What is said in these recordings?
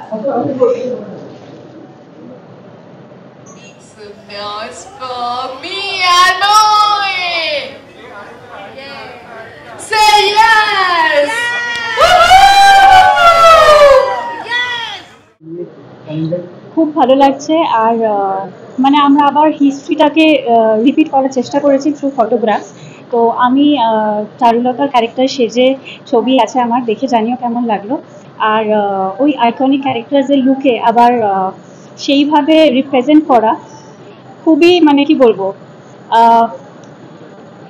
It's for me and Noe. Say yes. খুব ভালো লাগছে। আর মানে আমরা আবার হিস্ট্রিটাকে রিপিট করার চেষ্টা করেছি থ্রু ফটোগ্রাফ। তো আমি চারুলতার ক্যারেক্টার সেজে ছবি আছে আমার, দেখে জানিও কেমন লাগলো। আর ওই আইকনিক ক্যারেক্টার্সের লুকে আবার সেইভাবে রিপ্রেজেন্ট করা খুবই, মানে কি বলবো,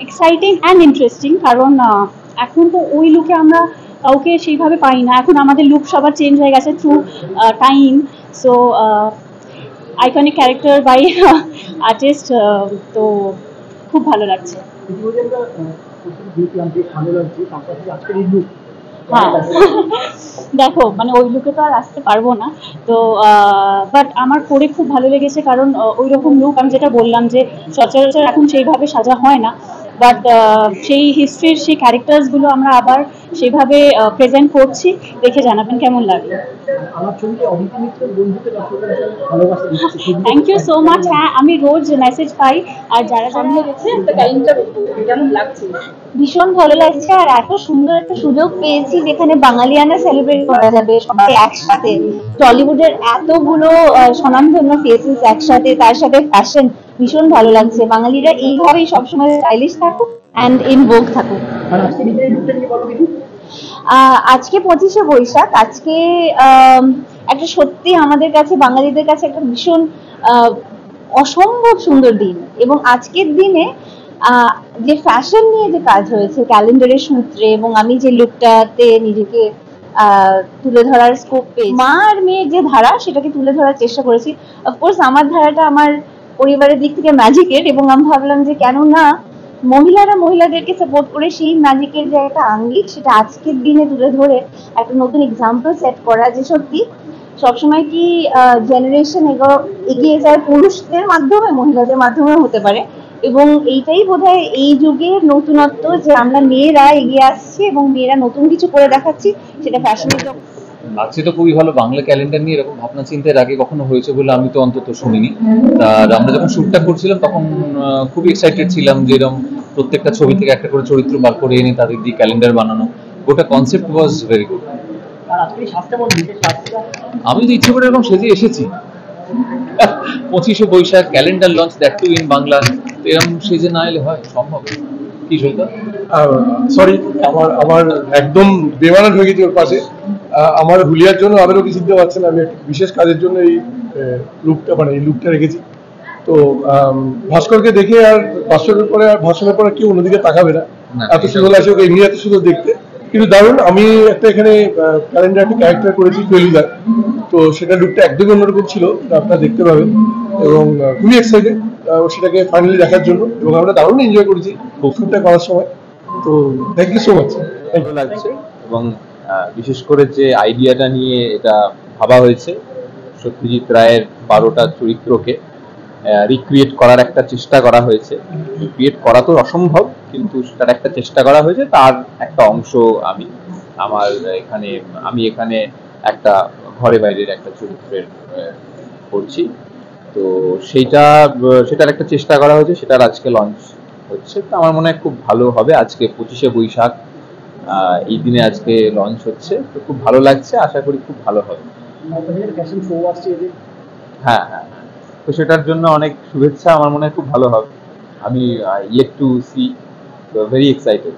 এক্সাইটিং অ্যান্ড ইন্টারেস্টিং। কারণ এখন তো ওই লুকে আমরা কাউকে সেইভাবে পাই না। এখন আমাদের লুক সবার চেঞ্জ হয়ে গেছে through time. So iconic character by artist, তো খুব ভালো লাগছে। হ্যাঁ, দেখো মানে ওই লুকে তো আর আসতে পারবো না, তো বাট আমার করে খুব ভালো লেগেছে। কারণ ওই রকম লুক আমি যেটা বললাম যে সচরাচর এখন সেইভাবে সাজা হয় না, বাট সেই হিস্ট্রির সেই ক্যারেক্টার্সগুলো আমরা আবার সেভাবে প্রেজেন্ট করছি। দেখে জানাবেন কেমন লাগলো। Thank you so much. হ্যাঁ, আমি রোজ মেসেজ পাই। আর যারা জানিয়ে গেছে কেমন লাগছে, ভীষণ ভালো লাগছে। আর এত সুন্দর একটা সুযোগ পেয়েছি যেখানে বাঙালিয়ানা সেলিব্রেট করা যাবে সবাই একসাথে। টলিউডের এতগুলো স্বনামধন্য ফেসেস একসাথে, তার সাথে ফ্যাশন, ভীষণ ভালো লাগছে। বাঙালিরা এইভাবেই সবসময় স্টাইলিশ থাকুক অ্যান্ড ইন ভোগ থাকুক। আজকে 25শে বৈশাখ। আজকে একটা সত্যি আমাদের কাছে, বাঙালিদের কাছে একটা ভীষণ অসম্ভব সুন্দর দিন। এবং আজকের দিনে যে ফ্যাশন নিয়ে যে কাজ হয়েছে ক্যালেন্ডারের সূত্রে, এবং আমি যে লুকটাতে নিজেকে তুলে ধরার স্কোপ পেয়ে, মা আর মেয়ের যে ধারা সেটাকে তুলে ধরার চেষ্টা করেছি। অফকোর্স আমার ধারাটা আমার পরিবারের দিক থেকে ম্যাজিকের, এবং আমি ভাবলাম যে কেন না মহিলারা মহিলাদেরকে সাপোর্ট করে সেই ম্যাজিকের যে একটা আঙ্গিক সেটা আজকের দিনে তুলে ধরে একটা নতুন এক্সাম্পল সেট করা, যে সত্যি সবসময় কি জেনারেশন এগিয়ে যায় পুরুষদের মাধ্যমে, মহিলাদের মাধ্যমে হতে পারে। এবং এইটাই বোধহয় এই যুগের নতুনত্ব, যে আমরা মেয়েরা এগিয়ে আসছি এবং মেয়েরা নতুন কিছু করে দেখাচ্ছি, সেটা ফ্যাশনের জগৎ। লাগছে তো খুবই ভালো। বাংলা ক্যালেন্ডার নিয়ে এরকম ভাবনা চিন্তার আগে কখনো হয়েছে বলে আমি তো অন্তত শুনিনি। আর আমরা যখন শ্যুটটা করছিলাম তখন খুবই এক্সাইটেড ছিলাম যে এরকম প্রত্যেকটা ছবি থেকে একটা করে চরিত্র বার করে এনে তাদের দিয়ে ক্যালেন্ডার বানানো। গোটা কনসেপ্ট ওয়াজ ভেরি গুড। আমি তো ইচ্ছে করে এরকম সেজে এসেছি। 25শে Baishakh, calendar launch, that too in Bangla. এরকম সেজে না এলে হয় সম্ভব? কি শুনতে সরি, আমার একদম বেমানান হয়ে গেছি ওর পাশে। আমার হুলিয়ার জন্য আবারও কি চিনতে পারছেন, আমি একটা বিশেষ কাজের জন্য এই লুকটা রেখেছি। তো ভাস্করকে দেখে আর ভাস্করের পরে আর ভাষণের পরে কেউ অন্যদিকে তাকাবে না। এত সুন্দর লাগছে ওকে, এমনি এত সুন্দর দেখতে, কিন্তু দারুণ। আমি একটা এখানে ক্যালেন্ডার একটা ক্যারেক্টার করেছি ফেলুদার, তো সেটা লুকটা একদমই অন্যরকম ছিল, আপনারা দেখতে পাবেন। এবং খুবই এক্সাইটেড সেটাকে ফাইনালি দেখার জন্য, এবং আমরা দারুণ এনজয় করেছি শ্যুটটা করার সময়। তো থ্যাংক ইউ সো মাচ। ভালো লাগছে। এবং বিশেষ করে যে আইডিয়াটা নিয়ে এটা ভাবা হয়েছে, সত্যজিৎ রায়ের 12টা চরিত্রকে রিক্রিয়েট করার একটা চেষ্টা করা হয়েছে। রিক্রিয়েট করা তো অসম্ভব, কিন্তু সেটার একটা চেষ্টা করা হয়েছে। তার একটা অংশ আমি এখানে একটা ঘরে বাইরের একটা চরিত্রের করছি। তো সেটার একটা চেষ্টা করা হয়েছে, সেটার আজকে লঞ্চ হচ্ছে। তো আমার মনে হয় খুব ভালো হবে। আজকে 25শে বৈশাখ, এই দিনে আজকে লঞ্চ হচ্ছে, তো খুব ভালো লাগছে। আশা করি খুব ভালো হবে। হ্যাঁ হ্যাঁ, তো সেটার জন্য অনেক শুভেচ্ছা। আমার মনে হয় খুব ভালো হবে। আমি yet to see, so very excited.